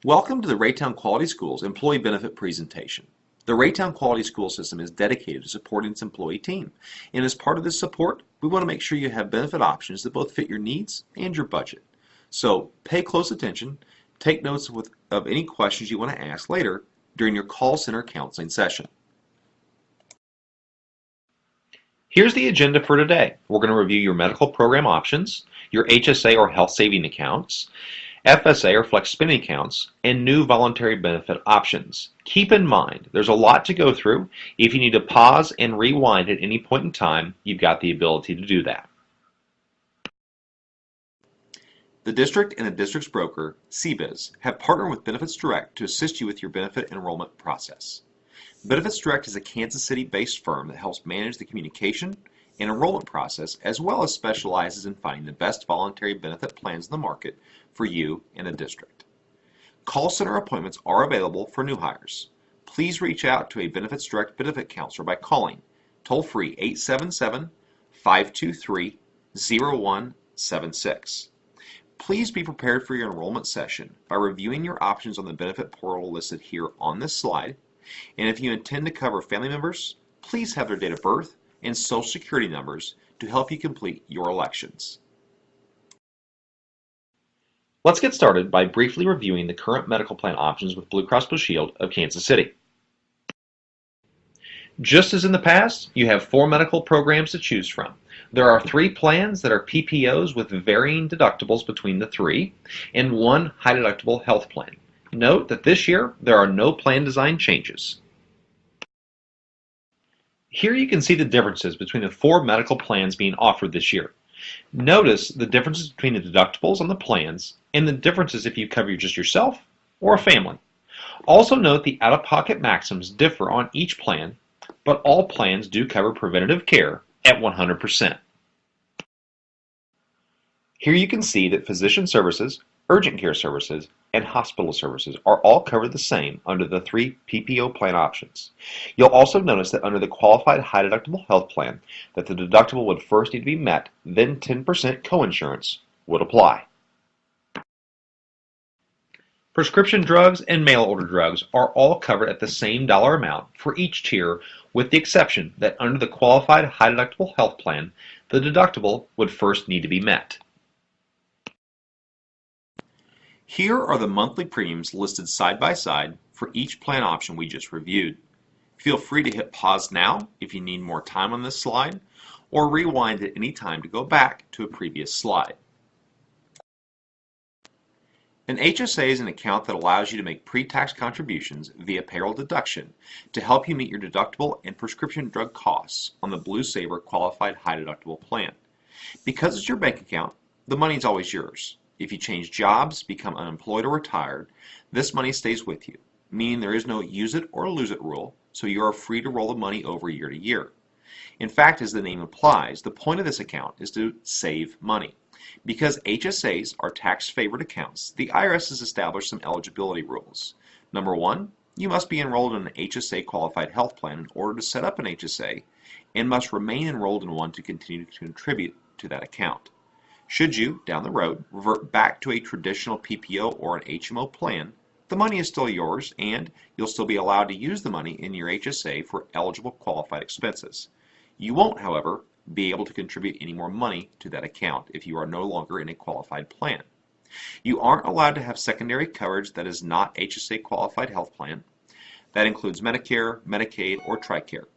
Welcome to the Raytown Quality Schools Employee Benefit Presentation. The Raytown Quality School System is dedicated to supporting its employee team. And as part of this support, we want to make sure you have benefit options that both fit your needs and your budget. So pay close attention, take notes of any questions you want to ask later during your call center counseling session. Here's the agenda for today. We're going to review your medical program options, your HSA or health saving accounts, FSA or flex spending accounts, and new voluntary benefit options. Keep in mind, there's a lot to go through. If you need to pause and rewind at any point in time, you've got the ability to do that. The district and the district's broker, CBIZ, have partnered with Benefits Direct to assist you with your benefit enrollment process. Benefits Direct is a Kansas City-based firm that helps manage the communication and enrollment process, as well as specializes in finding the best voluntary benefit plans in the market for you and the district. Call center appointments are available for new hires. Please reach out to a Benefits Direct benefit counselor by calling toll-free 877-523-0176. Please be prepared for your enrollment session by reviewing your options on the benefit portal listed here on this slide. And if you intend to cover family members, please have their date of birth and Social Security numbers to help you complete your elections. Let's get started by briefly reviewing the current medical plan options with Blue Cross Blue Shield of Kansas City. Just as in the past, you have 4 medical programs to choose from. There are 3 plans that are PPOs with varying deductibles between the 3, and 1 high deductible health plan. Note that this year there are no plan design changes. Here you can see the differences between the 4 medical plans being offered this year. Notice the differences between the deductibles on the plans and the differences if you cover just yourself or a family. Also note the out-of-pocket maximums differ on each plan, but all plans do cover preventative care at 100%. Here you can see that physician services, urgent care services, and hospital services are all covered the same under the 3 PPO plan options. You'll also notice that under the qualified high deductible health plan that the deductible would first need to be met, then 10% coinsurance would apply. Prescription drugs and mail order drugs are all covered at the same dollar amount for each tier, with the exception that under the qualified high deductible health plan, the deductible would first need to be met. Here are the monthly premiums listed side by side for each plan option we just reviewed. Feel free to hit pause now if you need more time on this slide, or rewind at any time to go back to a previous slide. An HSA is an account that allows you to make pre-tax contributions via payroll deduction to help you meet your deductible and prescription drug costs on the Blue Saver qualified high deductible plan. Because it's your bank account, the money is always yours. If you change jobs, become unemployed or retired, this money stays with you, meaning there is no use it or lose it rule, so you are free to roll the money over year to year. In fact, as the name implies, the point of this account is to save money. Because HSAs are tax-favored accounts, the IRS has established some eligibility rules. Number 1, you must be enrolled in an HSA qualified health plan in order to set up an HSA and must remain enrolled in one to continue to contribute to that account. Should you, down the road, revert back to a traditional PPO or an HMO plan, the money is still yours and you'll still be allowed to use the money in your HSA for eligible qualified expenses. You won't, however, be able to contribute any more money to that account if you are no longer in a qualified plan. You aren't allowed to have secondary coverage that is not HSA qualified health plan. That includes Medicare, Medicaid, or TRICARE.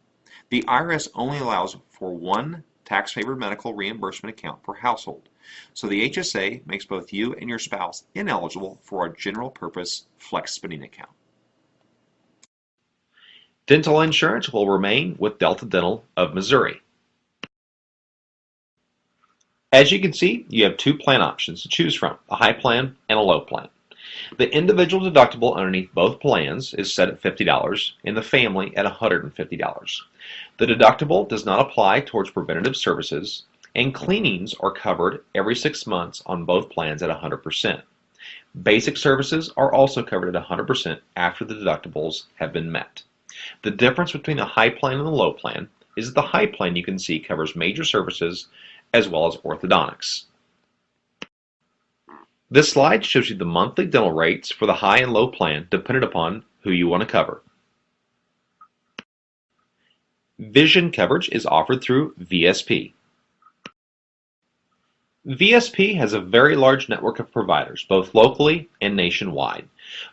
The IRS only allows for 1 tax-favored medical reimbursement account per household. So the HSA makes both you and your spouse ineligible for a general purpose flex spending account. Dental insurance will remain with Delta Dental of Missouri. As you can see, you have 2 plan options to choose from, a high plan and a low plan. The individual deductible underneath both plans is set at $50 and the family at $150. The deductible does not apply towards preventative services, and cleanings are covered every 6 months on both plans at 100%. Basic services are also covered at 100% after the deductibles have been met. The difference between the high plan and the low plan is that the high plan you can see covers major services as well as orthodontics. This slide shows you the monthly dental rates for the high and low plan dependent upon who you want to cover. Vision coverage is offered through VSP. VSP has a very large network of providers, both locally and nationwide.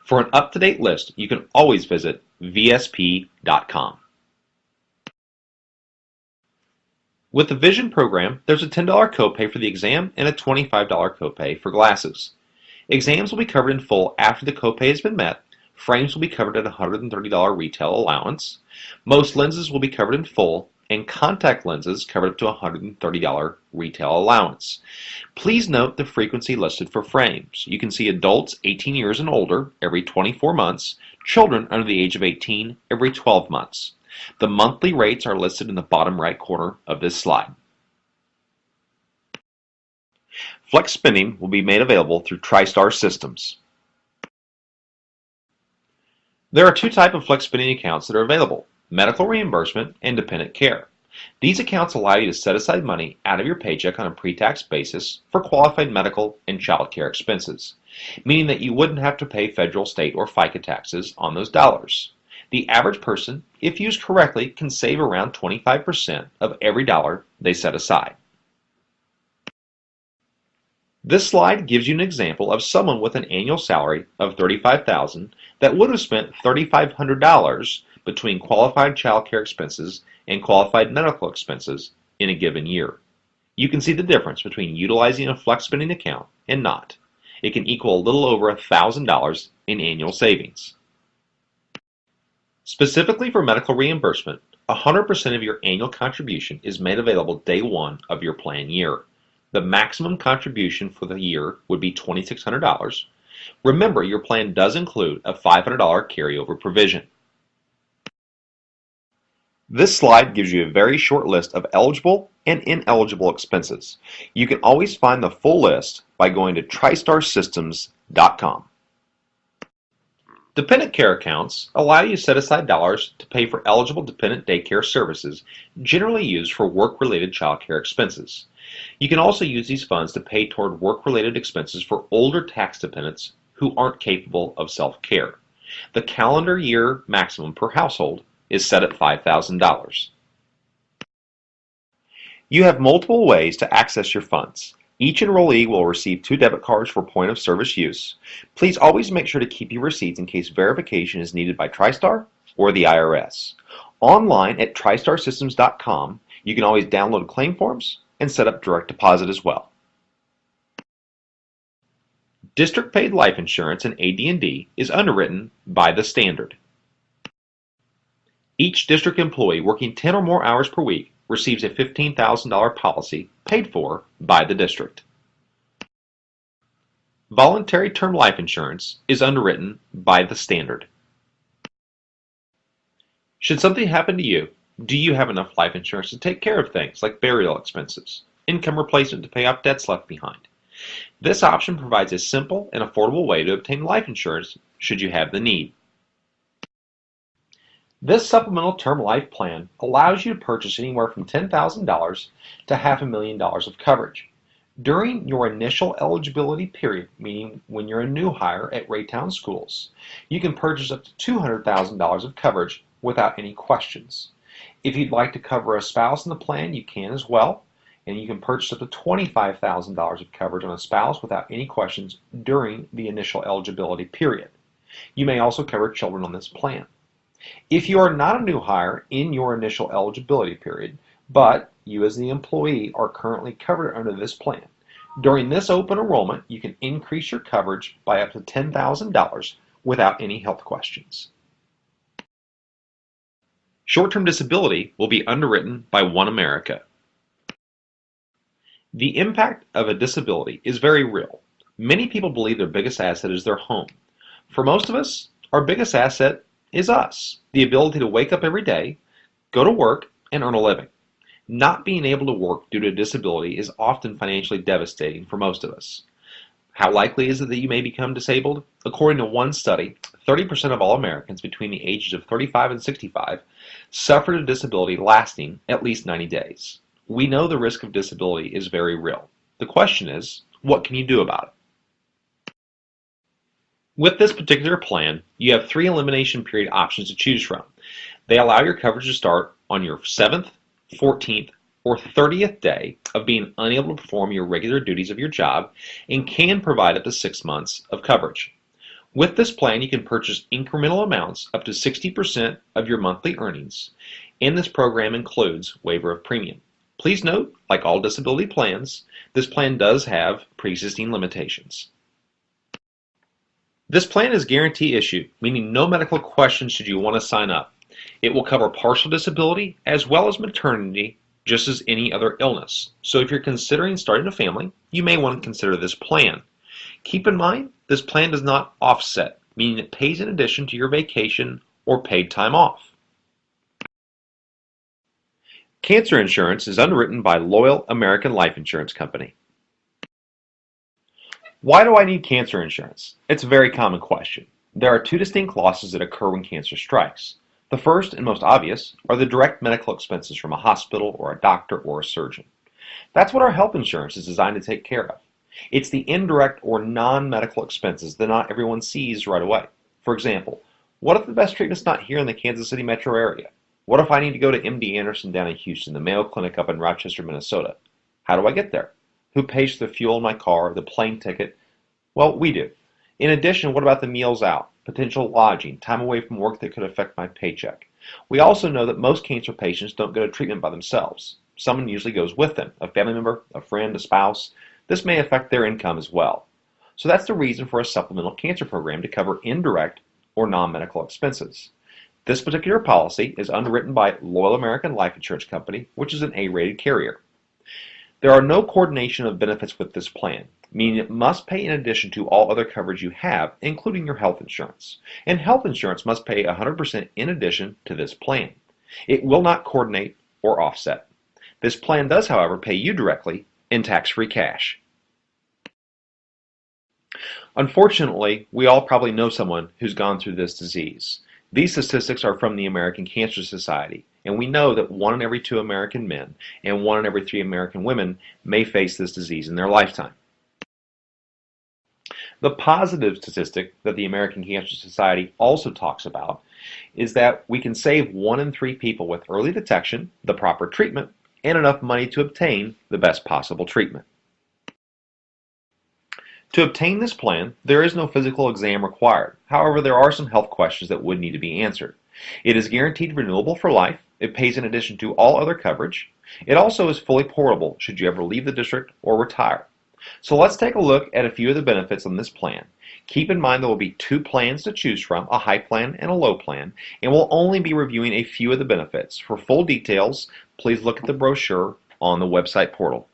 For an up-to-date list, you can always visit VSP.com. With the Vision program, there's a $10 copay for the exam and a $25 copay for glasses. Exams will be covered in full after the copay has been met. Frames will be covered at a $130 retail allowance. Most lenses will be covered in full, and contact lenses covered up to a $130 retail allowance. Please note the frequency listed for frames. You can see adults 18 years and older every 24 months, children under the age of 18 every 12 months. The monthly rates are listed in the bottom right corner of this slide. Flex spending will be made available through TriStar Systems. There are two types of flex spending accounts that are available: medical reimbursement and dependent care. These accounts allow you to set aside money out of your paycheck on a pre-tax basis for qualified medical and child care expenses, meaning that you wouldn't have to pay federal, state, or FICA taxes on those dollars. The average person, if used correctly, can save around 25% of every dollar they set aside. This slide gives you an example of someone with an annual salary of $35,000 that would have spent $3,500 between qualified child care expenses and qualified medical expenses in a given year. You can see the difference between utilizing a flex spending account and not. It can equal a little over $1,000 in annual savings. Specifically for medical reimbursement, 100% of your annual contribution is made available day one of your plan year. The maximum contribution for the year would be $2,600. Remember, your plan does include a $500 carryover provision. This slide gives you a very short list of eligible and ineligible expenses. You can always find the full list by going to TriStarSystems.com. Dependent care accounts allow you to set aside dollars to pay for eligible dependent daycare services, generally used for work-related child care expenses. You can also use these funds to pay toward work-related expenses for older tax dependents who aren't capable of self-care. The calendar year maximum per household is set at $5,000. You have multiple ways to access your funds. Each enrollee will receive 2 debit cards for point of service use. Please always make sure to keep your receipts in case verification is needed by TriStar or the IRS. Online at TriStarSystems.com, you can always download claim forms and set up direct deposit as well. District paid life insurance and AD&D is underwritten by the Standard. Each district employee working 10 or more hours per week receives a $15,000 policy paid for by the district. Voluntary term life insurance is underwritten by the Standard. Should something happen to you, do you have enough life insurance to take care of things like burial expenses, income replacement to pay off debts left behind? This option provides a simple and affordable way to obtain life insurance should you have the need. This supplemental term life plan allows you to purchase anywhere from $10,000 to $500,000 of coverage. During your initial eligibility period, meaning when you're a new hire at Raytown schools, you can purchase up to $200,000 of coverage without any questions. If you'd like to cover a spouse in the plan, you can as well, and you can purchase up to $25,000 of coverage on a spouse without any questions during the initial eligibility period. You may also cover children on this plan. If you are not a new hire in your initial eligibility period, but you as the employee are currently covered under this plan, during this open enrollment, you can increase your coverage by up to $10,000 without any health questions. Short-term disability will be underwritten by One America. The impact of a disability is very real. Many people believe their biggest asset is their home. For most of us, our biggest asset is us, the ability to wake up every day, go to work, and earn a living. Not being able to work due to a disability is often financially devastating for most of us. How likely is it that you may become disabled? According to one study, 30% of all Americans between the ages of 35 and 65 suffered a disability lasting at least 90 days. We know the risk of disability is very real. The question is, what can you do about it? With this particular plan, you have 3 elimination period options to choose from. They allow your coverage to start on your 7th, 14th, or 30th day of being unable to perform your regular duties of your job and can provide up to 6 months of coverage. With this plan, you can purchase incremental amounts up to 60% of your monthly earnings, and this program includes waiver of premium. Please note, like all disability plans, this plan does have pre-existing limitations. This plan is guarantee issued, meaning no medical questions should you want to sign up. It will cover partial disability as well as maternity, just as any other illness. So if you're considering starting a family, you may want to consider this plan. Keep in mind, this plan does not offset, meaning it pays in addition to your vacation or paid time off. Cancer insurance is underwritten by Loyal American Life Insurance Company. Why do I need cancer insurance? It's a very common question. There are 2 distinct losses that occur when cancer strikes. The first and most obvious are the direct medical expenses from a hospital or a doctor or a surgeon. That's what our health insurance is designed to take care of. It's the indirect or non-medical expenses that not everyone sees right away. For example, what if the best treatment's not here in the Kansas City metro area? What if I need to go to MD Anderson down in Houston, the Mayo Clinic up in Rochester, Minnesota? How do I get there? Who pays for the fuel in my car, the plane ticket? Well, we do. In addition, what about the meals out, potential lodging, time away from work that could affect my paycheck? We also know that most cancer patients don't go to treatment by themselves. Someone usually goes with them, a family member, a friend, a spouse. This may affect their income as well. So that's the reason for a supplemental cancer program to cover indirect or non-medical expenses. This particular policy is underwritten by Loyal American Life Insurance Company, which is an A-rated carrier. There are no coordination of benefits with this plan, meaning it must pay in addition to all other coverage you have, including your health insurance. And health insurance must pay 100% in addition to this plan. It will not coordinate or offset. This plan does, however, pay you directly in tax-free cash. Unfortunately, we all probably know someone who's gone through this disease. These statistics are from the American Cancer Society, and we know that 1 in every 2 American men and 1 in every 3 American women may face this disease in their lifetime. The positive statistic that the American Cancer Society also talks about is that we can save 1 in 3 people with early detection, the proper treatment, and enough money to obtain the best possible treatment. To obtain this plan, there is no physical exam required. However, there are some health questions that would need to be answered. It is guaranteed renewable for life. It pays in addition to all other coverage. It also is fully portable should you ever leave the district or retire. So let's take a look at a few of the benefits on this plan. Keep in mind there will be 2 plans to choose from, a high plan and a low plan, and we'll only be reviewing a few of the benefits. For full details, please look at the brochure on the website portal.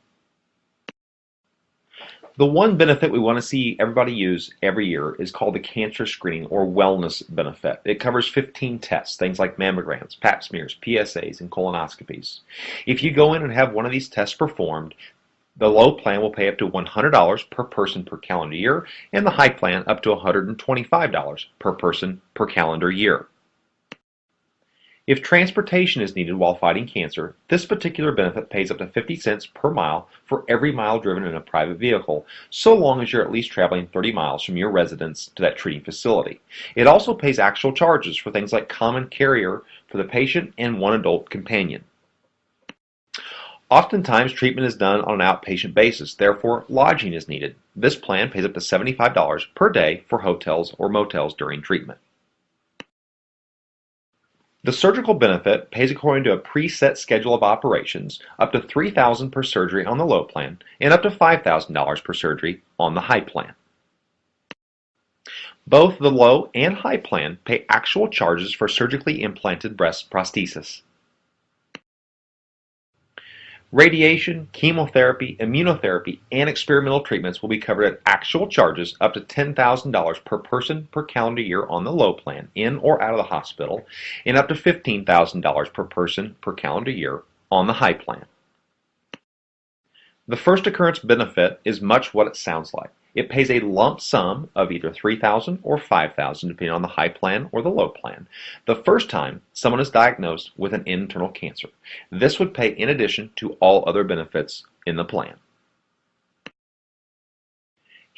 The one benefit we want to see everybody use every year is called the cancer screening or wellness benefit. It covers 15 tests, things like mammograms, pap smears, PSAs, and colonoscopies. If you go in and have one of these tests performed, the low plan will pay up to $100 per person per calendar year, and the high plan up to $125 per person per calendar year. If transportation is needed while fighting cancer, this particular benefit pays up to 50 cents per mile for every mile driven in a private vehicle, so long as you're at least traveling 30 miles from your residence to that treating facility. It also pays actual charges for things like common carrier for the patient and 1 adult companion. Oftentimes, treatment is done on an outpatient basis, therefore lodging is needed. This plan pays up to $75 per day for hotels or motels during treatment. The surgical benefit pays according to a preset schedule of operations, up to $3,000 per surgery on the low plan and up to $5,000 per surgery on the high plan. Both the low and high plan pay actual charges for surgically implanted breast prosthesis. Radiation, chemotherapy, immunotherapy, and experimental treatments will be covered at actual charges up to $10,000 per person per calendar year on the low plan, in or out of the hospital, and up to $15,000 per person per calendar year on the high plan. The first occurrence benefit is much what it sounds like. It pays a lump sum of either $3,000 or $5,000 depending on the high plan or the low plan the first time someone is diagnosed with an internal cancer. This would pay in addition to all other benefits in the plan.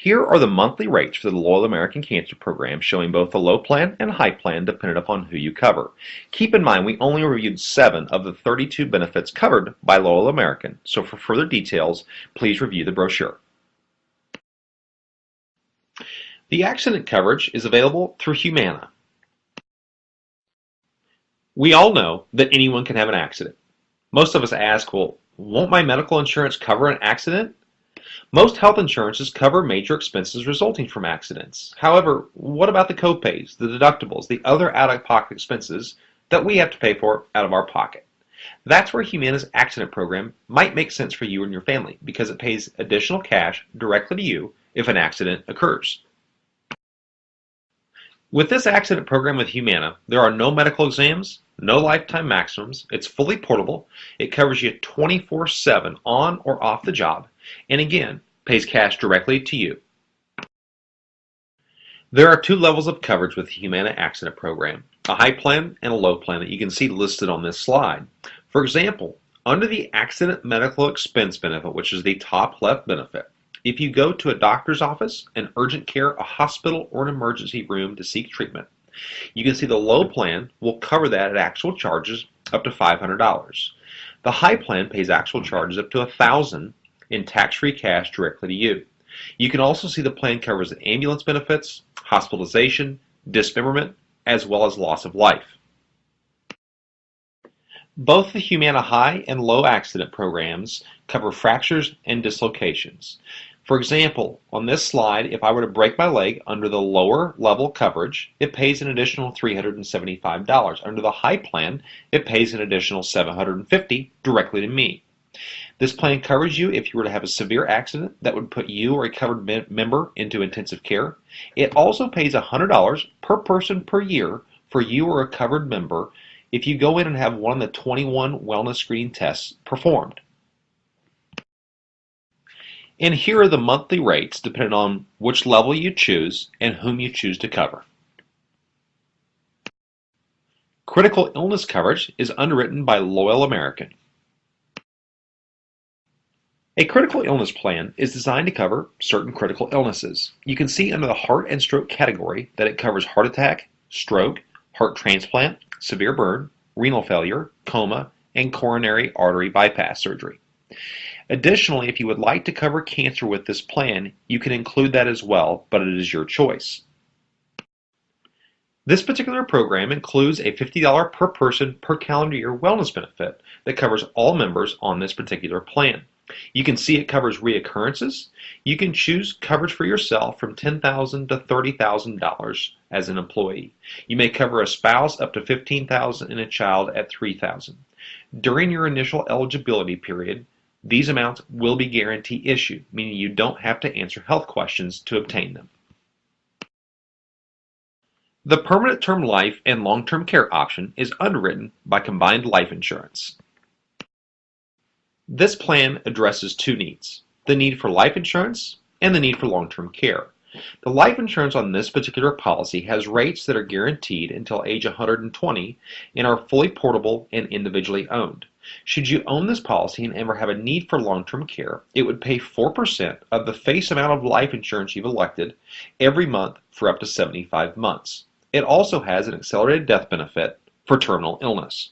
Here are the monthly rates for the Loyal American Cancer Program, showing both the low plan and high plan dependent upon who you cover. Keep in mind we only reviewed 7 of the 32 benefits covered by Loyal American, so for further details, please review the brochure. The accident coverage is available through Humana. We all know that anyone can have an accident. Most of us ask, well, won't my medical insurance cover an accident? Most health insurances cover major expenses resulting from accidents. However, what about the copays, the deductibles, the other out-of-pocket expenses that we have to pay for out of our pocket? That's where Humana's accident program might make sense for you and your family because it pays additional cash directly to you if an accident occurs. With this accident program with Humana, there are no medical exams, no lifetime maximums, it's fully portable, it covers you 24/7 on or off the job, and again, pays cash directly to you. There are 2 levels of coverage with the Humana accident program, a high plan and a low plan that you can see listed on this slide. For example, under the accident medical expense benefit, which is the top left benefit, if you go to a doctor's office, an urgent care, a hospital, or an emergency room to seek treatment, you can see the low plan will cover that at actual charges up to $500. The high plan pays actual charges up to $1,000 in tax-free cash directly to you. You can also see the plan covers ambulance benefits, hospitalization, dismemberment, as well as loss of life. Both the Humana high and low accident programs cover fractures and dislocations. For example, on this slide, if I were to break my leg under the lower level coverage, it pays an additional $375. Under the high plan, it pays an additional $750 directly to me. This plan covers you if you were to have a severe accident that would put you or a covered member into intensive care. It also pays $100 per person per year for you or a covered member if you go in and have one of the 21 wellness screening tests performed. And here are the monthly rates depending on which level you choose and whom you choose to cover. Critical illness coverage is underwritten by Loyal American. A critical illness plan is designed to cover certain critical illnesses. You can see under the heart and stroke category that it covers heart attack, stroke, heart transplant, severe burn, renal failure, coma, and coronary artery bypass surgery. Additionally, if you would like to cover cancer with this plan, you can include that as well, but it is your choice. This particular program includes a $50 per person per calendar year wellness benefit that covers all members on this particular plan. You can see it covers reoccurrences. You can choose coverage for yourself from $10,000 to $30,000 as an employee. You may cover a spouse up to $15,000 and a child at $3,000. During your initial eligibility period, these amounts will be guarantee issued, meaning you don't have to answer health questions to obtain them. The permanent term life and long-term care option is underwritten by Combined Life Insurance. This plan addresses 2 needs, the need for life insurance and the need for long-term care. The life insurance on this particular policy has rates that are guaranteed until age 120 and are fully portable and individually owned. Should you own this policy and ever have a need for long-term care, it would pay 4% of the face amount of life insurance you've elected every month for up to 75 months. It also has an accelerated death benefit for terminal illness.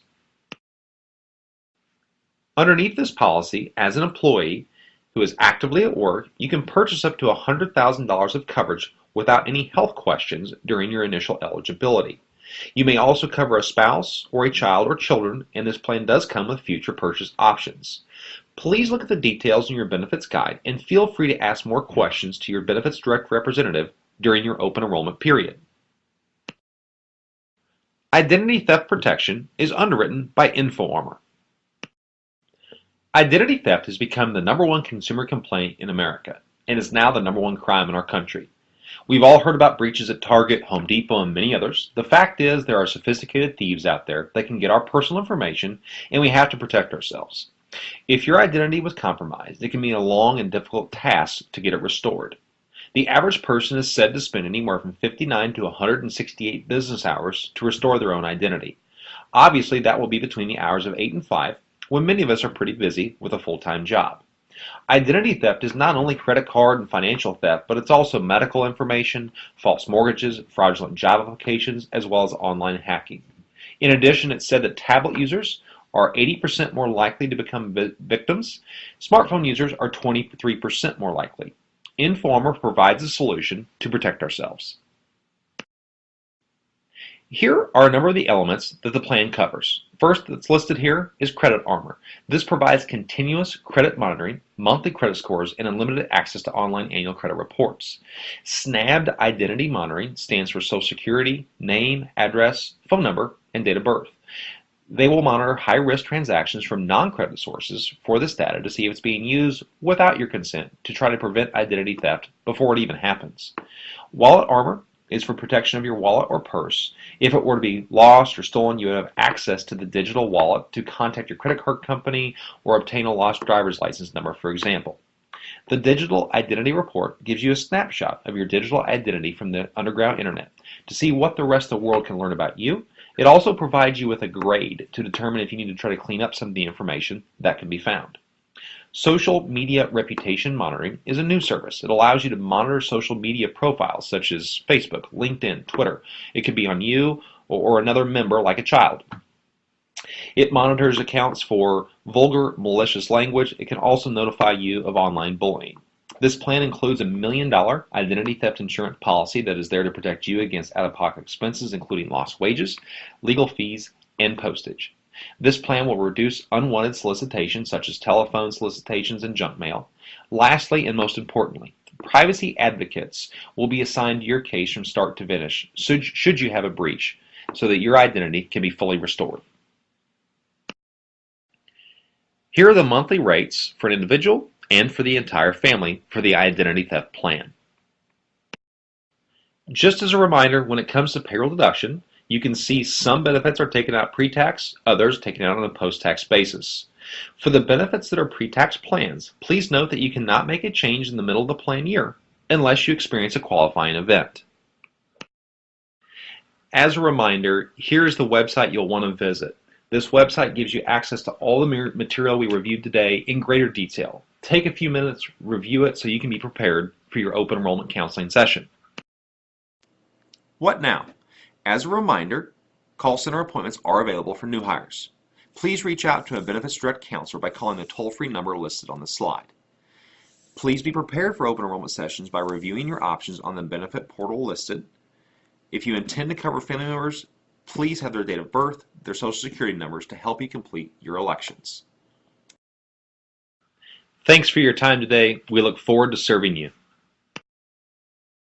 Underneath this policy, as an employee who is actively at work, you can purchase up to $100,000 of coverage without any health questions during your initial eligibility. You may also cover a spouse or a child or children, and this plan does come with future purchase options. Please look at the details in your benefits guide and feel free to ask more questions to your benefits direct representative during your open enrollment period. Identity theft protection is underwritten by InfoArmor. Identity theft has become the #1 consumer complaint in America and is now the #1 crime in our country. We've all heard about breaches at Target, Home Depot, and many others. The fact is there are sophisticated thieves out there that can get our personal information, and we have to protect ourselves. If your identity was compromised, it can be a long and difficult task to get it restored. The average person is said to spend anywhere from 59 to 168 business hours to restore their own identity. Obviously, that will be between the hours of 8 and 5, when many of us are pretty busy with a full-time job. Identity theft is not only credit card and financial theft, but it's also medical information, false mortgages, fraudulent job applications, as well as online hacking. In addition, it's said that tablet users are 80% more likely to become victims. Smartphone users are 23% more likely. Informer provides a solution to protect ourselves. Here are a number of the elements that the plan covers. First that's listed here is Credit Armor. This provides continuous credit monitoring, monthly credit scores, and unlimited access to online annual credit reports. Snabbed Identity Monitoring stands for Social Security, name, address, phone number, and date of birth. They will monitor high-risk transactions from non-credit sources for this data to see if it's being used without your consent to try to prevent identity theft before it even happens. Wallet Armor is for protection of your wallet or purse. If it were to be lost or stolen, you would have access to the digital wallet to contact your credit card company or obtain a lost driver's license number, for example. The Digital Identity Report gives you a snapshot of your digital identity from the underground internet to see what the rest of the world can learn about you. It also provides you with a grade to determine if you need to try to clean up some of the information that can be found. Social Media Reputation Monitoring is a new service. It allows you to monitor social media profiles such as Facebook, LinkedIn, Twitter. It could be on you or another member like a child. It monitors accounts for vulgar, malicious language. It can also notify you of online bullying. This plan includes $1 million identity theft insurance policy that is there to protect you against out-of-pocket expenses, including lost wages, legal fees, and postage. This plan will reduce unwanted solicitations such as telephone solicitations and junk mail. Lastly, and most importantly, privacy advocates will be assigned to your case from start to finish should you have a breach so that your identity can be fully restored. Here are the monthly rates for an individual and for the entire family for the identity theft plan. Just as a reminder, when it comes to payroll deduction, you can see some benefits are taken out pre-tax, others taken out on a post-tax basis. For the benefits that are pre-tax plans, please note that you cannot make a change in the middle of the plan year unless you experience a qualifying event. As a reminder, here's the website you'll want to visit. This website gives you access to all the material we reviewed today in greater detail. Take a few minutes, review it so you can be prepared for your open enrollment counseling session. What now? As a reminder, call center appointments are available for new hires. Please reach out to a Benefits Direct counselor by calling the toll-free number listed on the slide. Please be prepared for open enrollment sessions by reviewing your options on the benefit portal listed. If you intend to cover family members, please have their date of birth, their social security numbers to help you complete your elections. Thanks for your time today. We look forward to serving you.